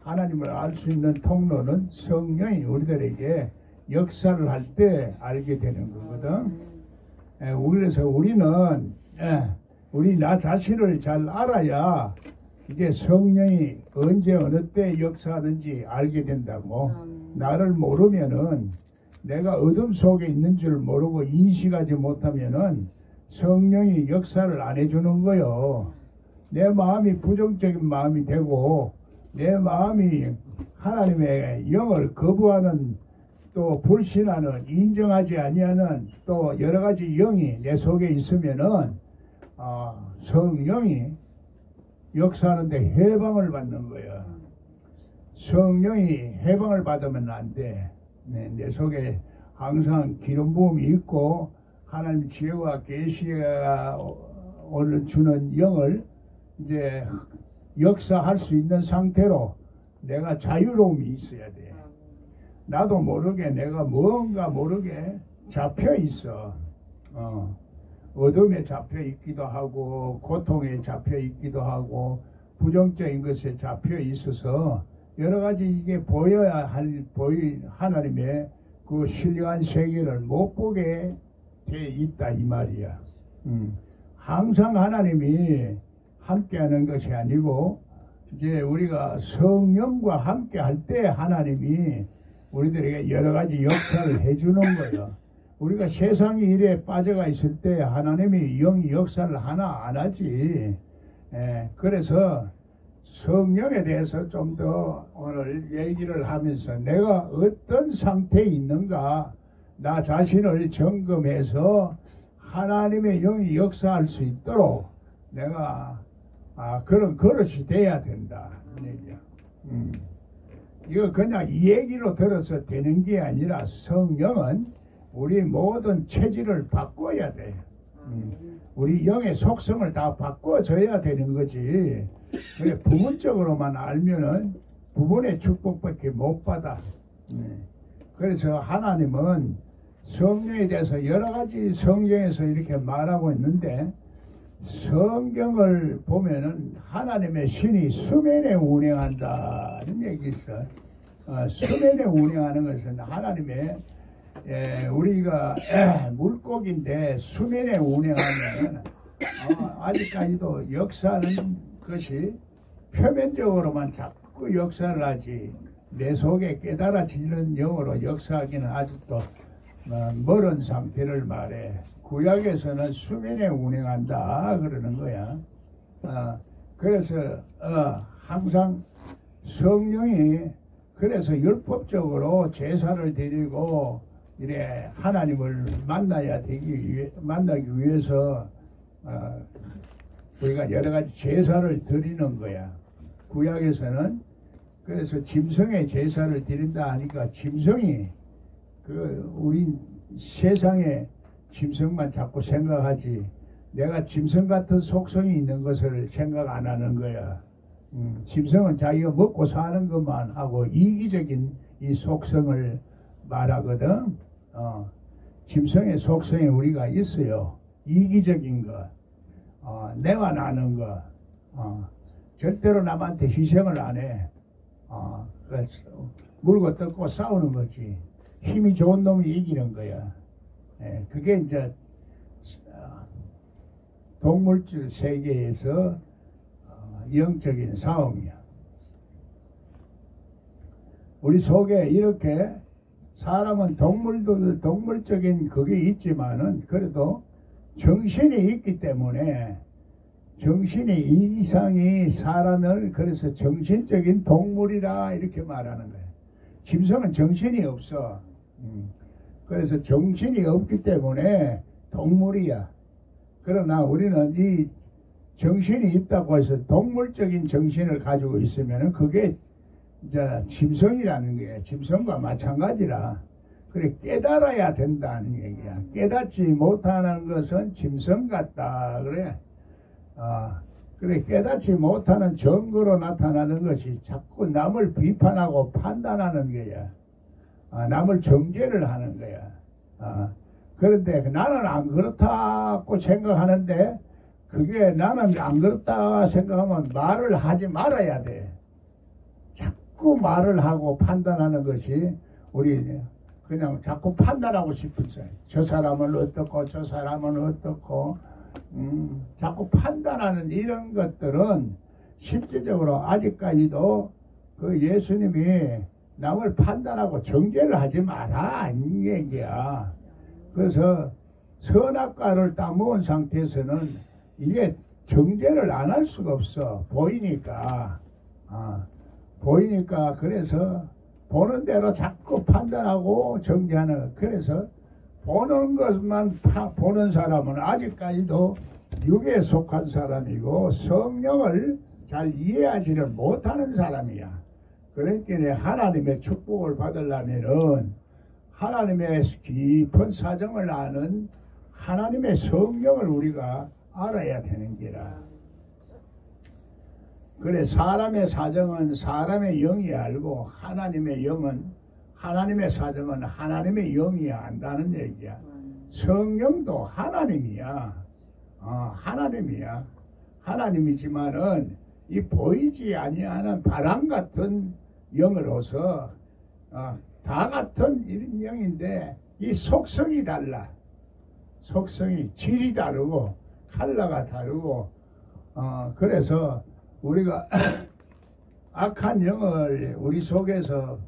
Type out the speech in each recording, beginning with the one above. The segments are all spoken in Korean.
하나님을 알 수 있는 통로는 성령이 우리들에게 역사를 할 때 알게 되는 거거든. 그래서 우리는 우리 나 자신을 잘 알아야 이게 성령이 언제 어느 때 역사하는지 알게 된다고. 나를 모르면은 내가 어둠 속에 있는 줄 모르고 인식하지 못하면은 성령이 역사를 안 해주는 거요. 내 마음이 부정적인 마음이 되고 내 마음이 하나님의 영을 거부하는 또 불신하는 인정하지 아니하는 또 여러 가지 영이 내 속에 있으면은 성령이 역사하는데 해방을 받는 거야. 성령이 해방을 받으면 안 돼. 내 속에 항상 기름 부음이 있고 하나님 지혜와 계시가 오늘 주는 영을 이제 역사할 수 있는 상태로 내가 자유로움이 있어야 돼. 나도 모르게 내가 뭔가 모르게 잡혀 있어. 어둠에 잡혀 있기도 하고 고통에 잡혀 있기도 하고 부정적인 것에 잡혀 있어서 여러 가지 이게 보여야 할 하나님의 그 신령한 세계를 못 보게 돼 있다 이 말이야. 항상 하나님이 함께하는 것이 아니고 이제 우리가 성령과 함께할 때 하나님이 우리들에게 여러 가지 역사를 해주는 거예요. 우리가 세상 일에 빠져가 있을 때 하나님이 영이 역사를 하나 안 하지. 그래서 성령에 대해서 좀 더 오늘 얘기를 하면서 내가 어떤 상태에 있는가 나 자신을 점검해서 하나님의 영이 역사할 수 있도록 내가 그런 그릇이 돼야 된다. 이거 그냥 이 얘기로 들어서 되는 게 아니라 성령은 우리 모든 체질을 바꿔야 돼. 우리 영의 속성을 다 바꿔줘야 되는 거지. 그래 부분적으로만 알면은 부분의 축복밖에 못 받아. 그래서 하나님은 성령에 대해서 여러 가지 성경에서 이렇게 말하고 있는데 성경을 보면은 하나님의 신이 수면에 운행한다는 얘기 있어. 수면에 운행하는 것은 하나님의 우리가 물고기인데 수면에 운행하면 아직까지도 역사하는 것이 표면적으로만 자꾸 역사를 하지 내 속에 깨달아지는 영으로 역사하기는 아직도 멀은 상태를 말해. 구약에서는 수면에 운행한다 그러는 거야. 그래서 항상 성령이 그래서 율법적으로 제사를 드리고 이래 하나님을 만나기 위해서 우리가 여러 가지 제사를 드리는 거야. 구약에서는 그래서 짐승의 제사를 드린다 하니까 짐승이 우리 세상에 짐승만 자꾸 생각하지 내가 짐승 같은 속성이 있는 것을 생각 안 하는 거야. 짐승은 자기가 먹고 사는 것만 하고 이기적인 이 속성을 말하거든. 짐승의 속성에 우리가 있어요. 이기적인 것, 내가 나는 것, 절대로 남한테 희생을 안 해. 물고 뜯고 싸우는 거지. 힘이 좋은 놈이 이기는 거야. 그게 이제 동물질 세계에서 영적인 싸움이야. 우리 속에 이렇게 사람은 동물적인 그게 있지만은 그래도 정신이 있기 때문에 정신이 이상이 사람을 그래서 정신적인 동물이라 이렇게 말하는 거예요. 짐승은 정신이 없어. 그래서 정신이 없기 때문에 동물이야. 그러나 우리는 이 정신이 있다고 해서 동물적인 정신을 가지고 있으면 그게 이제 짐승이라는 게 짐승과 마찬가지라. 그래 깨달아야 된다는 얘기야. 깨닫지 못하는 것은 짐승 같다. 그래. 그래 깨닫지 못하는 증거로 나타나는 것이 자꾸 남을 비판하고 판단하는 거야. 남을 정죄를 하는 거야. 그런데 나는 안 그렇다고 생각하는데 그게 나는 안 그렇다 생각하면 말을 하지 말아야 돼. 자꾸 자꾸 말을 하고 판단하는 것이 우리 그냥 자꾸 판단하고 싶은 사람. 저 사람은 어떻고 저 사람은 어떻고 자꾸 판단하는 이런 것들은 실제적으로 아직까지도 그 예수님이 남을 판단하고 정죄를 하지 마라 이 얘기야. 그래서 선악과를 따먹은 상태에서는 이게 정죄를 안 할 수가 없어. 보이니까. 보이니까 그래서 보는 대로 자꾸 판단하고 정죄하는. 그래서 보는 것만 보는 사람은 아직까지도 육에 속한 사람이고 성령을 잘 이해하지를 못하는 사람이야. 그러니까 하나님의 축복을 받으려면은 하나님의 깊은 사정을 아는 하나님의 성령을 우리가 알아야 되는 게라. 그래 사람의 사정은 사람의 영이 알고 하나님의 영은 하나님의 사정은 하나님의 영이 안다는 얘기야. 성령도 하나님이야. 하나님이야. 하나님이지만은 이 보이지 아니하는 바람 같은 영으로서 다 같은 이런 영인데 이 속성이 달라. 속성이 질이 다르고 컬러가 다르고 그래서 우리가 악한 영을 우리 속에서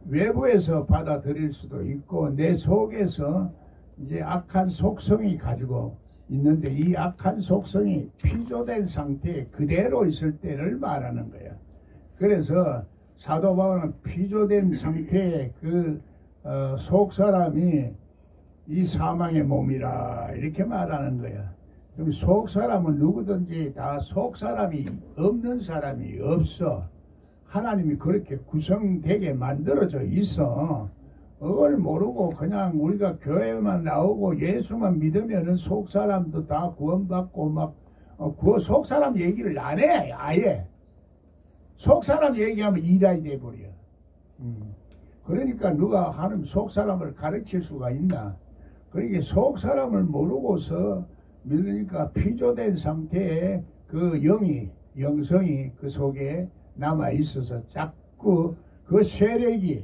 외부에서 받아들일 수도 있고 내 속에서 이제 악한 속성이 가지고 있는데 이 악한 속성이 피조된 상태에 그대로 있을 때를 말하는 거야. 그래서 사도 바울은 피조된 상태의 그 속사람이 이 사망의 몸이라 이렇게 말하는 거야. 그럼 속사람은 누구든지 다 속사람이 없는 사람이 없어. 하나님이 그렇게 구성되게 만들어져 있어. 그걸 모르고 그냥 우리가 교회만 나오고 예수만 믿으면은 속사람도 다 구원받고 막 그 속사람 얘기를 안 해. 아예 속사람 얘기하면 이단이 돼버려. 그러니까 누가 하는 속사람을 가르칠 수가 있나. 그러니까 속사람을 모르고서 믿으니까 피조된 상태에 그 영이 영성이 그 속에 남아 있어서 자꾸 그 세력이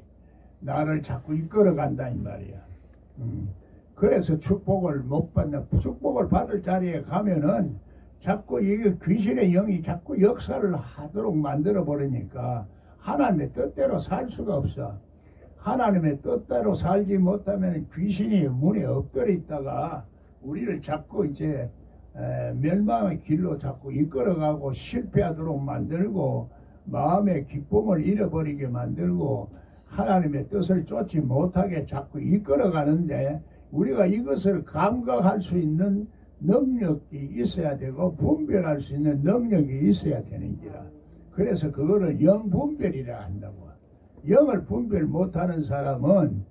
나를 자꾸 이끌어 간다 이 말이야. 그래서 축복을 못 받는, 축복을 받을 자리에 가면은 자꾸 이게 귀신의 영이 자꾸 역사를 하도록 만들어 버리니까 하나님의 뜻대로 살 수가 없어. 하나님의 뜻대로 살지 못하면 귀신이 문에 엎드려 있다가 우리를 자꾸 이제 멸망의 길로 자꾸 이끌어가고 실패하도록 만들고 마음의 기쁨을 잃어버리게 만들고 하나님의 뜻을 쫓지 못하게 자꾸 이끌어가는데 우리가 이것을 감각할 수 있는 능력이 있어야 되고 분별할 수 있는 능력이 있어야 되는 기라. 그래서 그거를 영분별이라 한다고. 영을 분별 못하는 사람은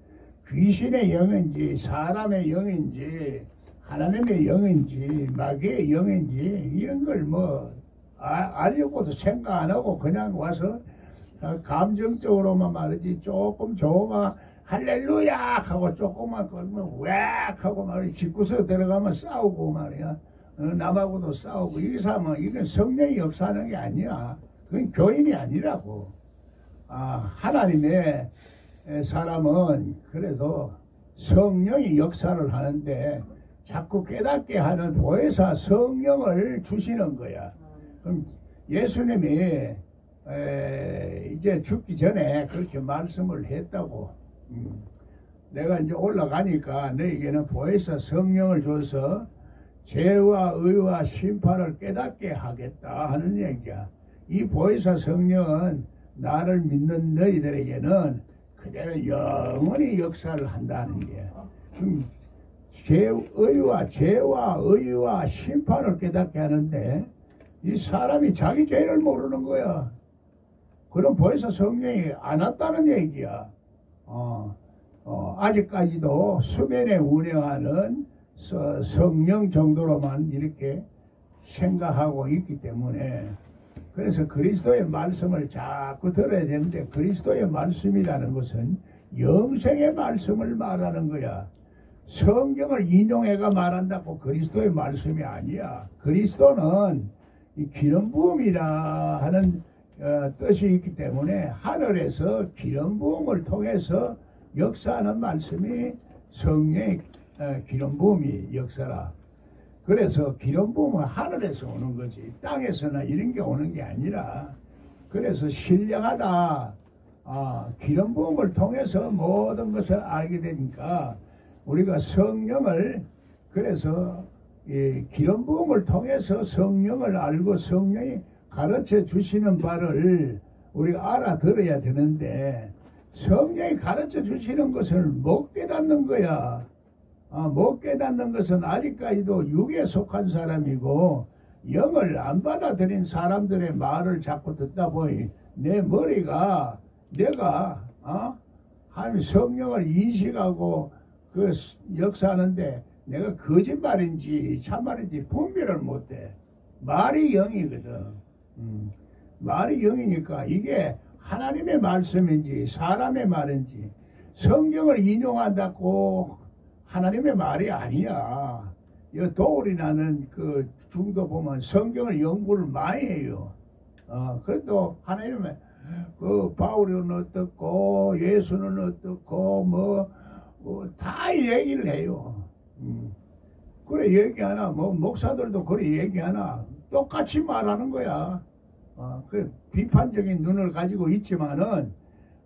귀신의 영인지 사람의 영인지 하나님의 영인지 마귀의 영인지 이런 걸 뭐 알려고도 생각 안 하고 그냥 와서 감정적으로만 말이지 조금 좋으면 할렐루야 하고 조금만 걸면 웩 하고 말이야 집구석에 들어가면 싸우고 말이야 남하고도 싸우고 이 사람은 이건 성령이 역사하는 게 아니야. 그건 교인이 아니라고. 하나님의 사람은 그래서 성령이 역사를 하는데 자꾸 깨닫게 하는 보혜사 성령을 주시는 거야. 그럼 예수님이 이제 죽기 전에 그렇게 말씀을 했다고. 내가 이제 올라가니까 너에게는 보혜사 성령을 줘서 죄와 의와 심판을 깨닫게 하겠다 하는 얘기야. 이 보혜사 성령은 나를 믿는 너희들에게는 그대로 영원히 역사를 한다는 게. 죄와 의와 심판을 깨닫게 하는데 이 사람이 자기 죄를 모르는 거야. 그럼 보혜사 성령이 안 왔다는 얘기야. 아직까지도 수면에 운행하는 성령 정도로만 이렇게 생각하고 있기 때문에 그래서 그리스도의 말씀을 자꾸 들어야 되는데 그리스도의 말씀이라는 것은 영생의 말씀을 말하는 거야. 성경을 인용해가 말한다고 그리스도의 말씀이 아니야. 그리스도는 이 기름 부음이라 하는 뜻이 있기 때문에 하늘에서 기름 부음을 통해서 역사하는 말씀이 성령의 기름 부음이 역사라. 그래서 기름 부음은 하늘에서 오는 거지 땅에서나 이런 게 오는 게 아니라, 그래서 신령하다. 기름 부음을 통해서 모든 것을 알게 되니까 우리가 성령을, 그래서 기름 부음을 통해서 성령을 알고 성령이 가르쳐 주시는 바를 우리가 알아들어야 되는데, 성령이 가르쳐 주시는 것을 못 깨닫는 거야. 못 깨닫는 것은 아직까지도 육에 속한 사람이고 영을 안 받아들인 사람들의 말을 자꾸 듣다 보니 내 머리가, 내가 하나님 성령을 인식하고 그 역사하는데 내가 거짓말인지 참말인지 분별을 못해. 말이 영이거든. 말이 영이니까 이게 하나님의 말씀인지 사람의 말인지, 성경을 인용한다고 하나님의 말이 아니야. 이 도울이라는 그 중도 보면 성경을 연구를 많이 해요. 그래도 하나님의 그 바울은 어떻고 예수는 어떻고 다 얘기를 해요. 그래 얘기하나, 목사들도 그래 얘기하나, 똑같이 말하는 거야. 그 비판적인 눈을 가지고 있지만은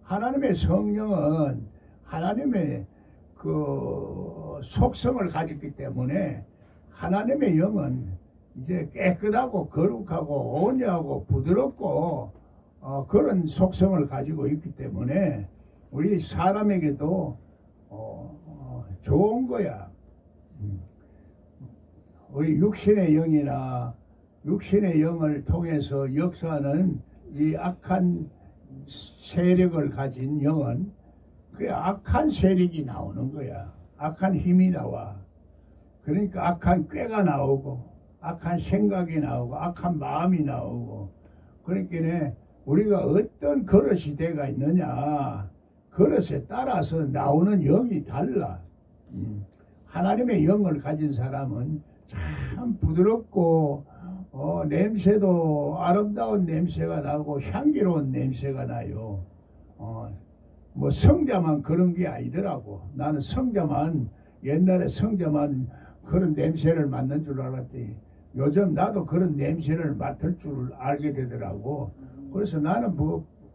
하나님의 성령은 하나님의 그 속성을 가졌기 때문에 하나님의 영은 이제 깨끗하고 거룩하고 온유하고 부드럽고 그런 속성을 가지고 있기 때문에 우리 사람에게도 좋은 거야. 우리 육신의 영이나 육신의 영을 통해서 역사하는 이 악한 세력을 가진 영은 그 악한 세력이 나오는 거야. 악한 힘이 나와. 그러니까 악한 꾀가 나오고 악한 생각이 나오고 악한 마음이 나오고, 그러니까 우리가 어떤 그릇이 돼가 있느냐, 그릇에 따라서 나오는 영이 달라. 하나님의 영을 가진 사람은 참 부드럽고 냄새도 아름다운 냄새가 나고 향기로운 냄새가 나요. 성자만 그런 게 아니더라고. 나는 옛날에 성자만 그런 냄새를 맡는 줄 알았더니 요즘 나도 그런 냄새를 맡을 줄 알게 되더라고. 그래서 나는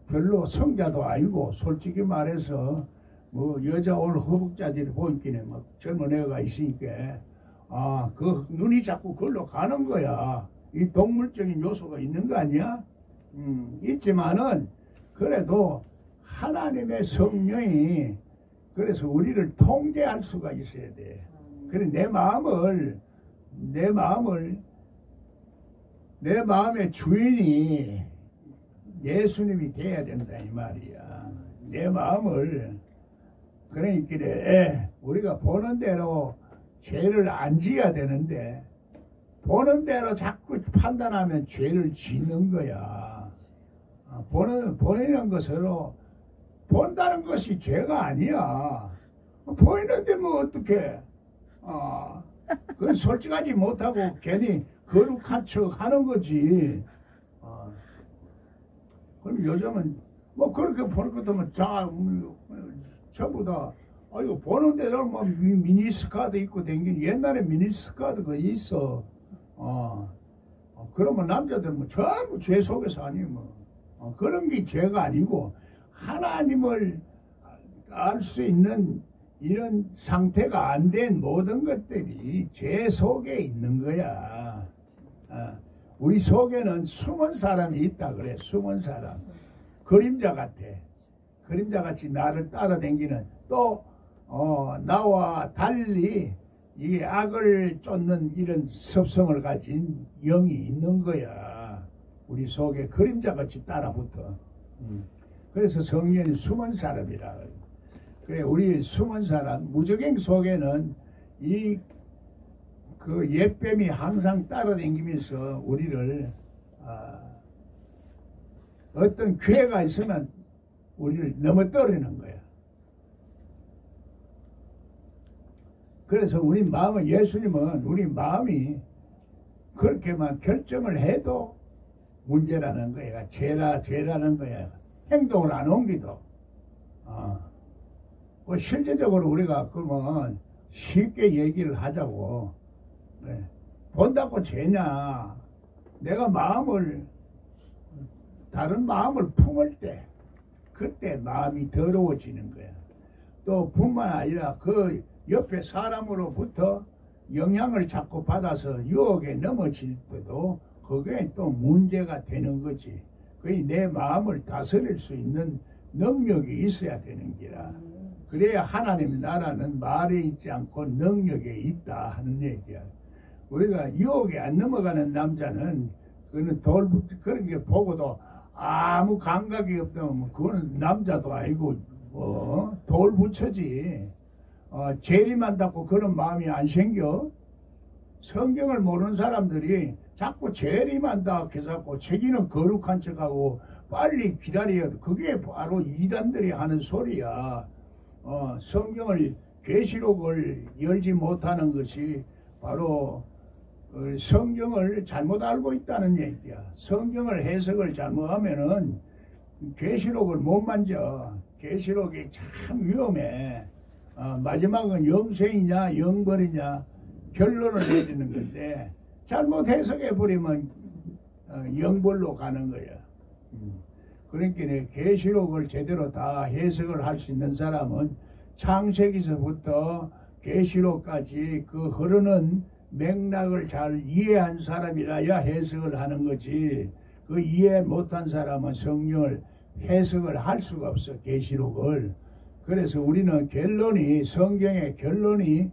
별로 성자도 아니고, 솔직히 말해서 여자 오늘 허벅자들이 보이기에 젊은 애가 있으니까 그 눈이 자꾸 그걸로 가는 거야. 이 동물적인 요소가 있는 거 아니야? 있지만은 그래도 하나님의 성령이, 그래서 우리를 통제할 수가 있어야 돼. 그래 내 마음의 주인이 예수님이 돼야 된다 이 말이야. 내 마음을. 그러니까 우리가 보는 대로 죄를 안 지어야 되는데 보는 대로 자꾸 판단하면 죄를 짓는 거야. 보이는 것으로 본다는 것이 죄가 아니야. 보이는데 어떡해. 그건 솔직하지 못하고 괜히 거룩한 척 하는 거지. 그럼 요즘은 그렇게 보는 것 같으면 전부 다 이거 보는 대로 미니스커트 입고 댕기는, 옛날에 미니스커트가 있어. 그러면 남자들은 전부 죄 속에서 아니면 그런 게 죄가 아니고, 하나님을 알 수 있는 이런 상태가 안 된 모든 것들이 죄 속에 있는 거야. 우리 속에는 숨은 사람이 있다 그래. 숨은 사람, 그림자 같아. 그림자같이 나를 따라다니는, 또 나와 달리 이게 악을 쫓는 이런 습성을 가진 영이 있는 거야. 우리 속에 그림자같이 따라붙어. 그래서 성령이 숨은 사람이라. 그래, 우리 숨은 사람, 무적행 속에는 그 옛뱀이 항상 따라다니면서 우리를 어떤 기회가 있으면 우리를 넘어뜨리는 거야. 그래서 우리 마음은, 예수님은 우리 마음이 그렇게만 결정을 해도 문제라는 거야. 죄라는 거야. 행동을 안 옮기도. 뭐 실제적으로 우리가 그러면 쉽게 얘기를 하자고. 그래. 본다고 죄냐? 내가 다른 마음을 품을 때, 그때 마음이 더러워지는 거야. 또 뿐만 아니라 그 옆에 사람으로부터 영향을 자꾸 받아서 유혹에 넘어질 때도 그게 또 문제가 되는 거지. 그게 내 마음을 다스릴 수 있는 능력이 있어야 되는 기라. 그래야 하나님의 나라는 말에 있지 않고 능력에 있다 하는 얘기야. 우리가 유혹에 안 넘어가는 남자는 그는 그런 게 보고도 아무 감각이 없다면 그거는 남자도 아니고 돌부처지. 재림한다고 그런 마음이 안 생겨. 성경을 모르는 사람들이 자꾸 재림한다 해서 자기는 거룩한 척하고 빨리 기다려야 돼. 그게 바로 이단들이 하는 소리야. 성경을 계시록을 열지 못하는 것이 바로 성경을 잘못 알고 있다는 얘기야. 성경을 해석을 잘못하면은 계시록을 못 만져. 계시록이 참 위험해. 마지막은 영생이냐 영벌이냐 결론을 내리는 건데 잘못 해석해 버리면 영벌로 가는 거야. 그러니까 계시록을 제대로 다 해석을 할 수 있는 사람은 창세기서부터 계시록까지 그 흐르는 맥락을 잘 이해한 사람이라야 해석을 하는 거지. 그 이해 못한 사람은 성경을 해석을 할 수가 없어. 계시록을. 그래서 우리는 성경의 결론이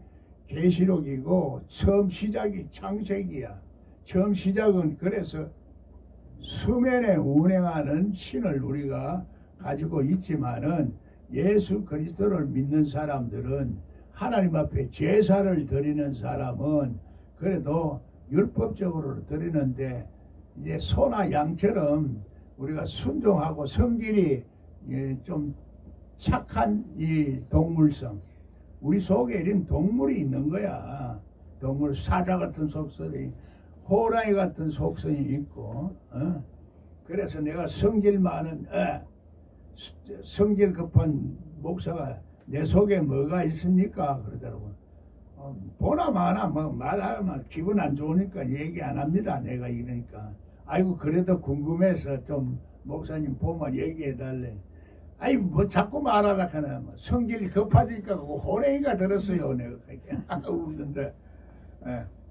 계시록이고 처음 시작이 창세기야. 처음 시작은 그래서 수면에 운행하는 신을 우리가 가지고 있지만은 예수 그리스도를 믿는 사람들은 하나님 앞에 제사를 드리는 사람은 그래도 율법적으로 드리는데 이제 소나 양처럼 우리가 순종하고 성질이 좀 착한 이 동물성, 우리 속에 이런 동물이 있는 거야. 동물 사자 같은 속성이, 호랑이 같은 속성이 있고, 그래서 내가 성질 많은 성질 급한 목사가 내 속에 뭐가 있습니까? 그러더라고. 보나 마나 뭐 말하면 기분 안 좋으니까 얘기 안 합니다. 내가 이러니까. 아이고 그래도 궁금해서 좀 목사님 보면 얘기해 달래. 아이 뭐 자꾸 말하라 하나. 성질이 급하니까 호랭이가 들었어요. 내가 웃는데.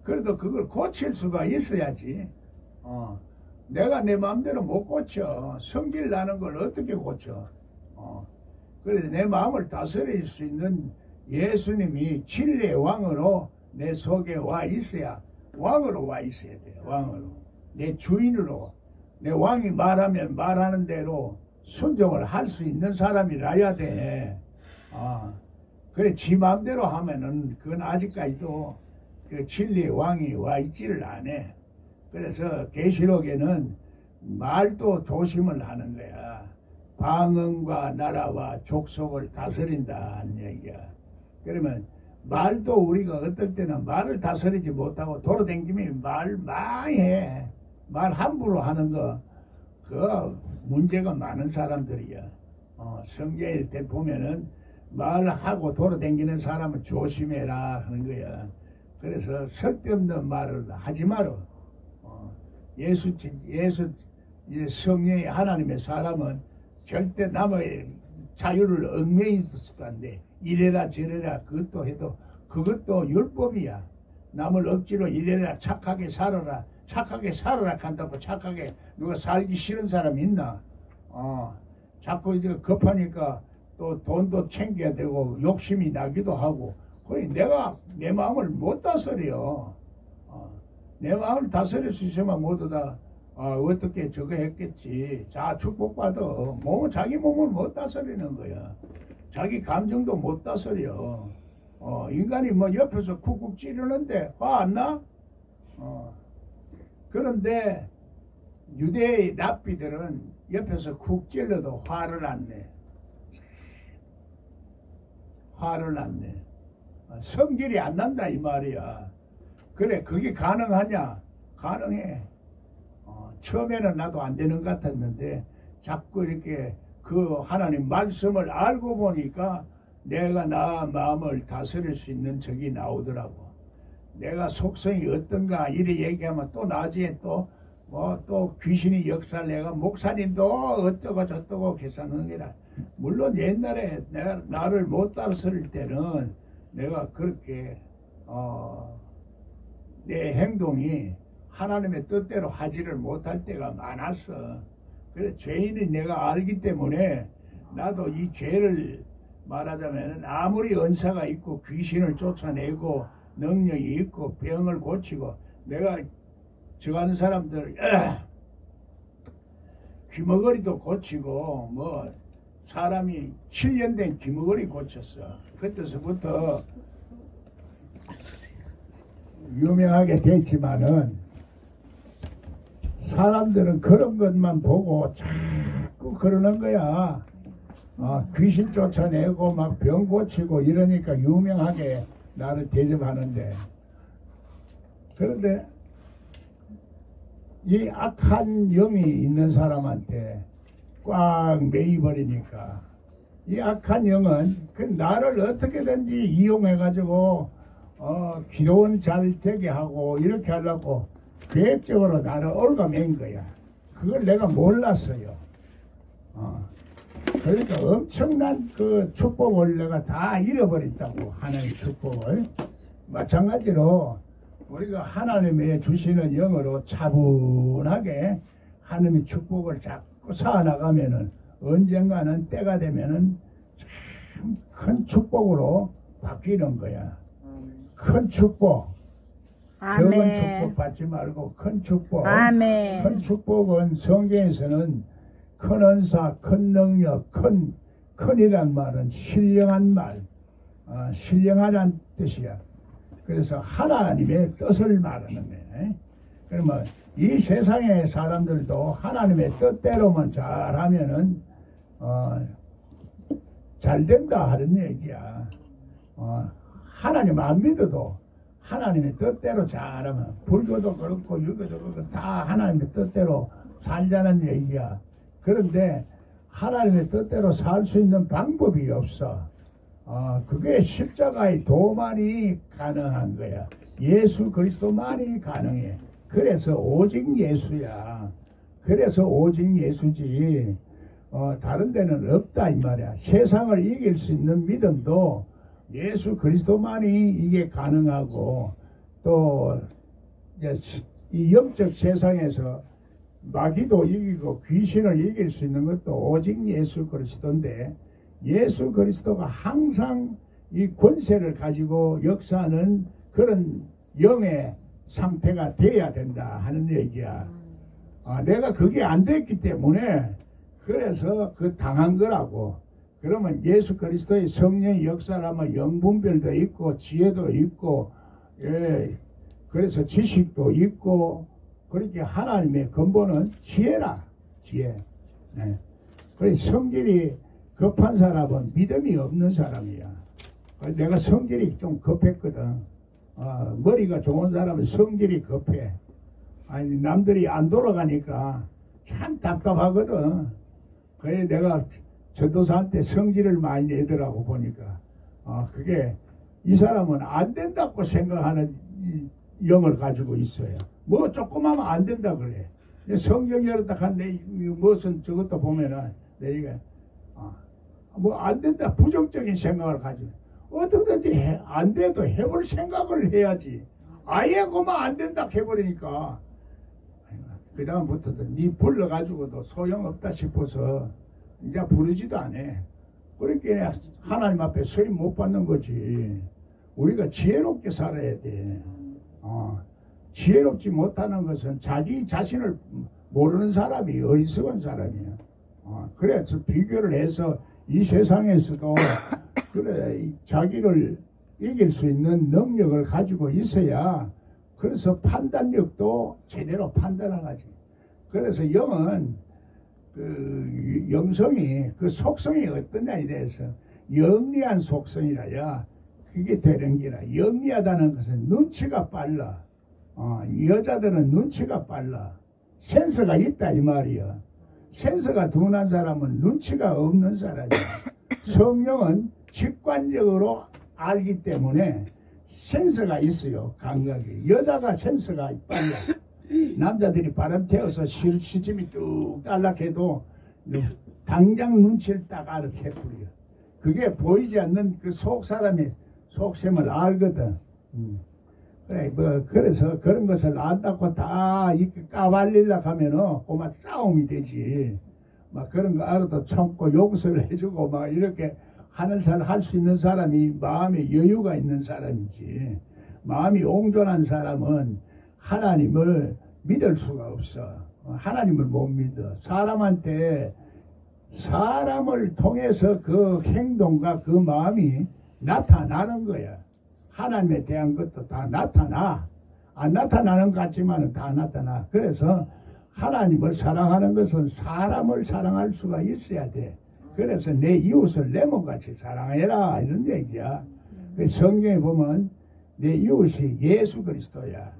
그래도 그걸 고칠 수가 있어야지. 내가 내 마음대로 못 고쳐. 성질 나는 걸 어떻게 고쳐. 그래서 내 마음을 다스릴 수 있는 예수님이 진리의 왕으로 내 속에 와 있어야, 왕으로 와 있어야 돼요. 왕으로. 내 주인으로. 내 왕이 말하면 말하는 대로 순종을 할 수 있는 사람이라야 돼. 그래, 지 마음대로 하면은 그건 아직까지도 그 진리의 왕이 와 있지를 않아. 그래서 계시록에는 말도 조심을 하는 거야. 방언과 나라와 족속을 다스린다는 얘기야. 그러면 말도 우리가 어떨 때는 말을 다스리지 못하고 돌아다니면 말 많이 해. 말 함부로 하는 거, 그 문제가 많은 사람들이야. 성경에 보면은 말하고 돌아다니는 사람은 조심해라 하는 거야. 그래서 쓸데없는 말을 하지 마라. 예수 성령의 하나님의 사람은 절대 남의 자유를 얽매이 있어도 안 돼. 이래라 저래라 그것도 해도 그것도 율법이야. 남을 억지로 이래라 착하게 살아라 한다고 착하게 누가 살기 싫은 사람 있나? 자꾸 이제 급하니까 또 돈도 챙겨야 되고 욕심이 나기도 하고. 그래 내가 내 마음을 못 다스려. 내 마음을 다스릴 수 있으면 모두 다 어떻게 저거 했겠지. 자 축복받아. 자기 몸을 못 다스리는 거야. 자기 감정도 못 다스려. 인간이 뭐 옆에서 쿡쿡 찌르는데 화 안 나? 그런데 유대의 랍비들은 옆에서 쿡 찔러도 화를 안 내. 화를 안 내. 성질이 안 난다 이 말이야. 그래 그게 가능하냐? 가능해. 처음에는 나도 안 되는 것 같았는데 자꾸 이렇게 그 하나님 말씀을 알고 보니까 내가 나 마음을 다스릴 수 있는 적이 나오더라고. 내가 속성이 어떤가 이래 얘기하면 또 나중에 또 또 귀신이 역사를 내가 목사님도 어쩌고 저쩌고 계산하는 게라. 물론 옛날에 내가 나를 못 다스릴 때는 내가 그렇게 내 행동이 하나님의 뜻대로 하지를 못할 때가 많았어. 그래서 죄인이 내가 알기 때문에 나도 이 죄를 말하자면 아무리 은사가 있고 귀신을 쫓아내고 능력이 있고 병을 고치고 내가 저 같은 사람들 귀머거리도 고치고 뭐 사람이 7년 된 귀머거리 고쳤어. 그때서부터 유명하게 됐지만은 사람들은 그런 것만 보고 자꾸 그러는 거야. 귀신 쫓아내고 막 병 고치고 이러니까 유명하게 나를 대접하는데, 그런데 이 악한 영이 있는 사람한테 꽉 매이버리니까 이 악한 영은 그 나를 어떻게든지 이용해 가지고 기도원 잘 되게 하고 이렇게 하려고 계획적으로 나를 올가맨 거야. 그걸 내가 몰랐어요. 그러니까 엄청난 그 축복을 내가 다 잃어버렸다고. 하나님의 축복을. 마찬가지로 우리가 하나님의 주시는 영으로 차분하게 하나님의 축복을 자꾸 쌓아나가면은 언젠가는 때가 되면은 참 큰 축복으로 바뀌는 거야. 큰 축복. 아멘. 적은 축복 받지 말고 큰 축복. 아멘. 큰 축복은 성경에서는 큰 은사, 큰 능력, 큰이란 말은 신령한 말, 신령하다는 뜻이야. 그래서 하나님의 뜻을 말하는 거예요. 그러면 이 세상의 사람들도 하나님의 뜻대로만 잘하면은 잘 된다 하는 얘기야. 하나님 안 믿어도 하나님의 뜻대로 잘하면, 불교도 그렇고 유교도 그렇고 다 하나님의 뜻대로 살자는 얘기야. 그런데 하나님의 뜻대로 살 수 있는 방법이 없어. 그게 십자가의 도만이 가능한 거야. 예수 그리스도만이 가능해. 그래서 오직 예수야. 그래서 오직 예수지. 다른 데는 없다 이 말이야. 세상을 이길 수 있는 믿음도 예수 그리스도만이 이게 가능하고, 또 이 영적 세상에서 마귀도 이기고 귀신을 이길 수 있는 것도 오직 예수 그리스도인데, 예수 그리스도가 항상 이 권세를 가지고 역사하는 그런 영의 상태가 돼야 된다 하는 얘기야. 내가 그게 안 됐기 때문에 그래서 그 당한 거라고. 그러면 예수 그리스도의 성령의 역사를 하면 영분별도 있고 지혜도 있고, 그래서 지식도 있고, 그렇게 하나님의 근본은 지혜라. 지혜. 그래서 성질이 급한 사람은 믿음이 없는 사람이야. 내가 성질이 좀 급했거든. 머리가 좋은 사람은 성질이 급해. 아니, 남들이 안 돌아가니까 참 답답하거든. 그래 내가 전도사한테 성질을 많이 내더라고 보니까. 그게 이 사람은 안 된다고 생각하는 영을 가지고 있어요. 뭐 조금 하면 안 된다 그래. 성경 열었다 한데 무슨 저것도 보면은 내가 뭐 안 된다 부정적인 생각을 가지고, 어떻게든지 안 돼도 해볼 생각을 해야지. 아예 그만 안 된다 해버리니까 그 다음부터도 니 불러가지고도 소용없다 싶어서 이제 부르지도 않아. 그러니까 하나님 앞에 서임 못 받는 거지. 우리가 지혜롭게 살아야 돼. 지혜롭지 못하는 것은 자기 자신을 모르는 사람이 어리석은 사람이야. 그래서 비교를 해서 이 세상에서도 그래 자기를 이길 수 있는 능력을 가지고 있어야, 그래서 판단력도 제대로 판단을 하지. 그래서 영은 그 영성이 그 속성이 어떠냐에 대해서 영리한 속성이라야 그게 되는 기라. 영리하다는 것은 눈치가 빨라. 여자들은 눈치가 빨라. 센서가 있다 이 말이야. 센서가 둔한 사람은 눈치가 없는 사람이야. 성령은 직관적으로 알기 때문에 센서가 있어요. 감각이. 여자가 센서가 빨라. 남자들이 바람 태워서 시침이 뚝 딸락해도 당장 눈치를 딱 알아채버려. 그게 보이지 않는 그 속 사람이 속셈을 알거든. 그래, 그래서 그런 것을 안다고 다 이렇게 까발리려고 하면은 그만 싸움이 되지. 막 그런 거 알아도 참고 용서를 해주고 막 이렇게 하는 사람, 할 수 있는 사람이 마음에 여유가 있는 사람이지. 마음이 옹졸한 사람은 하나님을 믿을 수가 없어. 하나님을 못 믿어. 사람을 통해서 그 행동과 그 마음이 나타나는 거야. 하나님에 대한 것도 다 나타나. 안 나타나는 것 같지만 다 나타나. 그래서 하나님을 사랑하는 것은 사람을 사랑할 수가 있어야 돼. 그래서 내 이웃을 내 몸같이 사랑해라 이런 얘기야. 성경에 보면 내 이웃이 예수 그리스도야.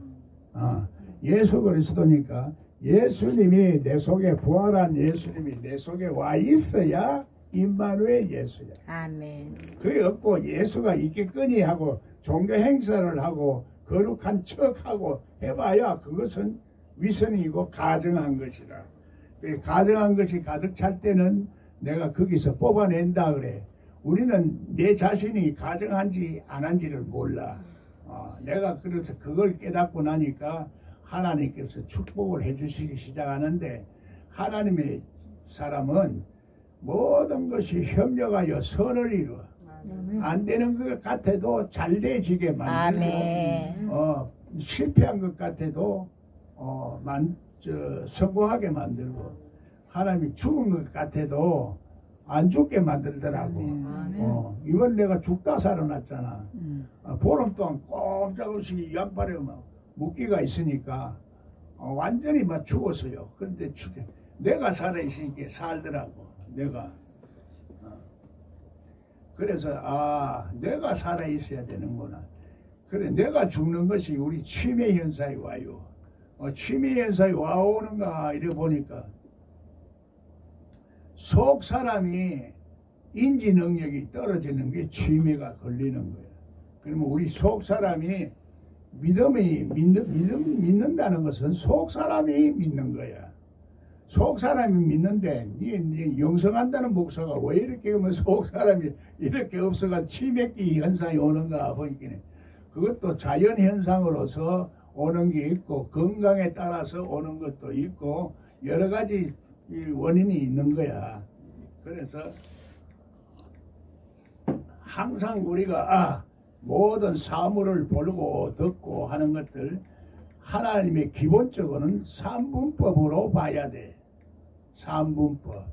예수 그리스도니까 예수님이 내 속에 부활한 예수님이 내 속에 와 있어야 임마누엘 예수야. 아멘. 그게 없고 예수가 있겠거니 하고 종교 행사를 하고 거룩한 척하고 해봐야 그것은 위선이고 가정한 것이라. 가정한 것이 가득 찰 때는 내가 거기서 뽑아낸다 그래. 우리는 내 자신이 가정한지 안 한지를 몰라. 내가 그래서 그걸 깨닫고 나니까 하나님께서 축복을 해주시기 시작하는데, 하나님의 사람은 모든 것이 협력하여 선을 이루어. 안 되는 것 같아도 잘 되지게 만들고, 실패한 것 같아도 성공하게 만들고, 하나님이 죽은 것 같아도 안 죽게 만들더라고. 이번 내가 죽다 살아났잖아. 보름 동안 꼼짝없이 양팔에 묶기가 있으니까 완전히 막 죽었어요. 그런데 내가 살아있으니까 살더라고. 내가. 그래서 내가 살아있어야 되는구나. 그래, 내가 죽는 것이 우리 치매 현상이 와요. 치매 현상이 와오는가 이래 보니까 속 사람이 인지 능력이 떨어지는 게 치매가 걸리는 거예요. 그러면 우리 속 사람이 믿는다는 것은 속 사람이 믿는 거야. 속 사람이 믿는데 니 영성한다는 목사가 왜 이렇게 하면 속 사람이 이렇게 없어가 치매기 현상이 오는가 보니까 그것도 자연 현상으로서 오는 게 있고 건강에 따라서 오는 것도 있고 여러 가지 원인이 있는 거야. 그래서 항상 우리가 모든 사물을 보고 듣고 하는 것들 하나님의 기본적으로는 삼분법으로 봐야 돼. 삼분법.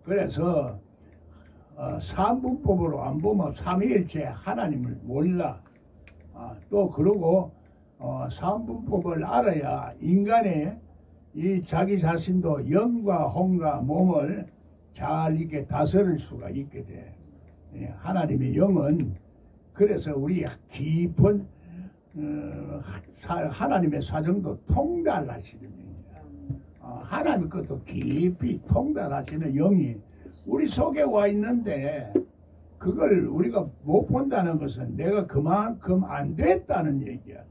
그래서 삼분법으로 안 보면 삼위일체 하나님을 몰라. 또 그러고 삼분법을 알아야 인간의 이 자기 자신도 영과 혼과 몸을 잘 이렇게 다스릴 수가 있게 돼. 하나님의 영은 그래서 우리 깊은 하나님의 사정도 통달하시는 영이야. 하나님 것도 깊이 통달하시는 영이 우리 속에 와 있는데 그걸 우리가 못 본다는 것은 내가 그만큼 안 됐다는 얘기야.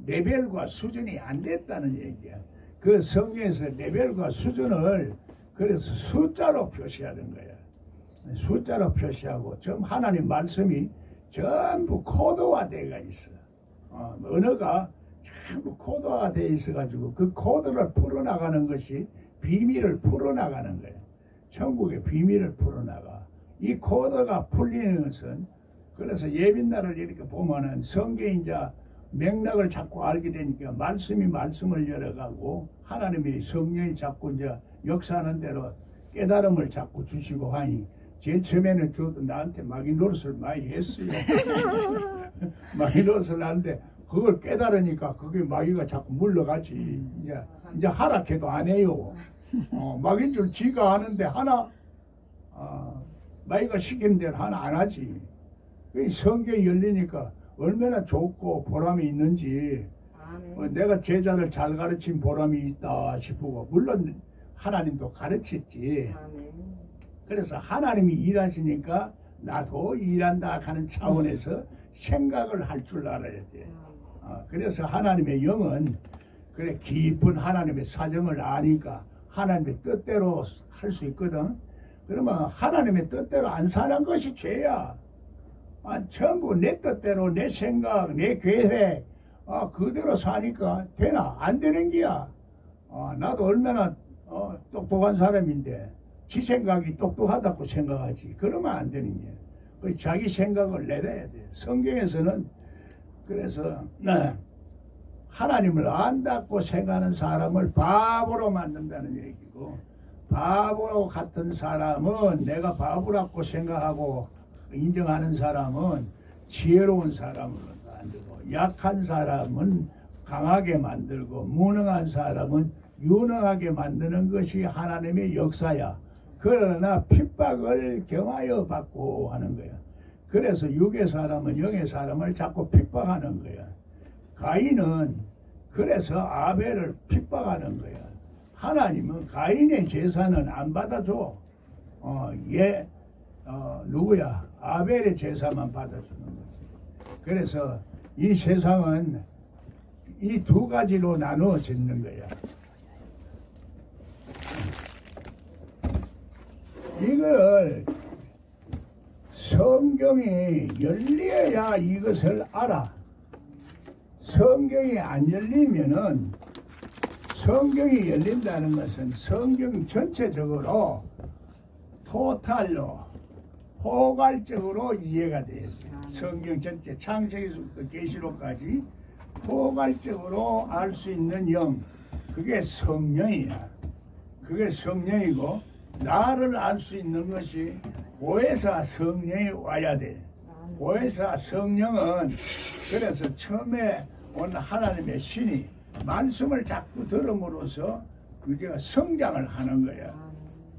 레벨과 수준이 안 됐다는 얘기야. 그 성경에서 레벨과 수준을 그래서 숫자로 표시하는 거야. 숫자로 표시하고 좀 하나님 말씀이 전부 코드화되어 있어. 언어가 전부 코드화가 되어 있어가지고 그 코드를 풀어나가는 것이 비밀을 풀어나가는 거야. 천국의 비밀을 풀어나가. 이 코드가 풀리는 것은 그래서 예빈날을 이렇게 보면은 성경이 이제 맥락을 자꾸 알게 되니까 말씀을 열어가고 하나님의 성령이 자꾸 이제 역사하는 대로 깨달음을 자꾸 주시고 하니 제일 처음에는 저도 나한테 마귀 노릇을 많이 했어요. 마귀 노릇을 하는데 그걸 깨달으니까 그게 마귀가 자꾸 물러가지. 이제 하락해도 안 해요. 마귀인 줄 지가 아는데 마귀가 시키는 대로 하나 안 하지. 성경이 열리니까 얼마나 좋고 보람이 있는지 내가 제자들 잘 가르친 보람이 있다 싶고, 물론 하나님도 가르쳤지. 그래서 하나님이 일하시니까 나도 일한다 하는 차원에서 생각을 할 줄 알아야 돼. 그래서 하나님의 영은 그래 깊은 하나님의 사정을 아니까 하나님의 뜻대로 할 수 있거든. 그러면 하나님의 뜻대로 안 사는 것이 죄야. 전부 내 뜻대로 내 생각 내 계획 그대로 사니까 되나? 안 되는 기야. 나도 얼마나 똑똑한 사람인데 지 생각이 똑똑하다고 생각하지. 그러면 안 되는 게 자기 생각을 내려야 돼. 성경에서는 그래서 하나님을 안다고 생각하는 사람을 바보로 만든다는 얘기고, 바보 같은 사람은 내가 바보라고 생각하고 인정하는 사람은 지혜로운 사람으로 만들고, 약한 사람은 강하게 만들고, 무능한 사람은 유능하게 만드는 것이 하나님의 역사야. 그러나 핍박을 경하여 받고 하는 거야. 그래서 육의 사람은 영의 사람을 자꾸 핍박하는 거야. 가인은 그래서 아벨을 핍박하는 거야. 하나님은 가인의 제사는 안 받아줘. 누구야? 아벨의 제사만 받아주는 거지. 그래서 이 세상은 이 두 가지로 나누어지는 거야. 이걸 성경이 열려야 이것을 알아. 성경이 안 열리면은, 성경이 열린다는 것은 성경 전체적으로 토탈로 포괄적으로 이해가 돼야 돼. 성경 전체 창세기부터 계시록까지 포괄적으로 알 수 있는 영, 그게 성령이야. 그게 성령이고, 나를 알 수 있는 것이 보혜사 성령이 와야 돼. 보혜사 성령은 그래서 처음에 온 하나님의 신이 말씀을 자꾸 들음으로써 우리가 성장을 하는 거야.